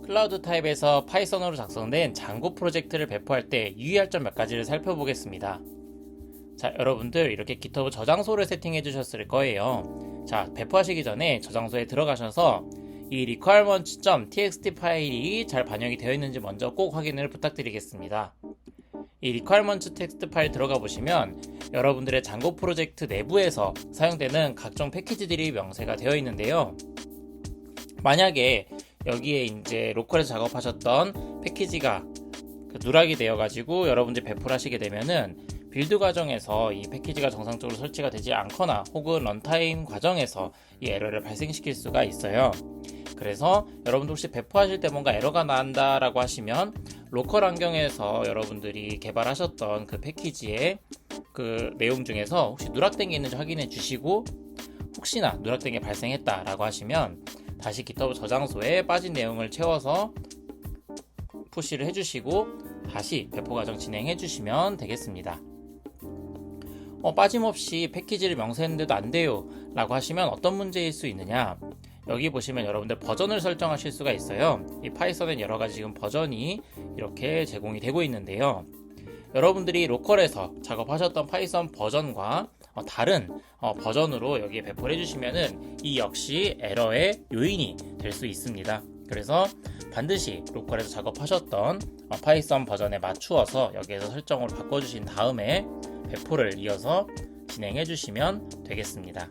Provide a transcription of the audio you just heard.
클라우드 타입에서 파이썬으로 작성된 장고 프로젝트를 배포할 때 유의할 점 몇 가지를 살펴보겠습니다. 자, 여러분들 이렇게 GitHub 저장소를 세팅해 주셨을 거예요. 자, 배포하시기 전에 저장소에 들어가셔서 이 requirements.txt 파일이 잘 반영이 되어 있는지 먼저 꼭 확인을 부탁드리겠습니다. 이 requirements 텍스트 파일 들어가 보시면 여러분들의 장고 프로젝트 내부에서 사용되는 각종 패키지들이 명세가 되어 있는데요. 만약에 여기에 이제 로컬에서 작업하셨던 패키지가 누락이 되어 가지고 여러분들이 배포를 하시게 되면은 빌드 과정에서 이 패키지가 정상적으로 설치가 되지 않거나 혹은 런타임 과정에서 이 에러를 발생시킬 수가 있어요. 그래서 여러분들 혹시 배포하실 때 뭔가 에러가 난다라고 하시면 로컬 환경에서 여러분들이 개발하셨던 그 패키지의 그 내용 중에서 혹시 누락된 게 있는지 확인해 주시고, 혹시나 누락된 게 발생했다라고 하시면 다시 GitHub 저장소에 빠진 내용을 채워서 푸시를 해주시고 다시 배포 과정 진행해 주시면 되겠습니다. 빠짐없이 패키지를 명세했는데도 안 돼요 라고 하시면 어떤 문제일 수 있느냐, 여기 보시면 여러분들 버전을 설정하실 수가 있어요. 이 파이썬엔 여러가지 지금 버전이 이렇게 제공이 되고 있는데요. 여러분들이 로컬에서 작업하셨던 파이썬 버전과 다른 버전으로 여기에 배포를 해주시면은 이 역시 에러의 요인이 될 수 있습니다. 그래서 반드시 로컬에서 작업하셨던 파이썬 버전에 맞추어서 여기에서 설정을 바꿔주신 다음에 배포를 이어서 진행해 주시면 되겠습니다.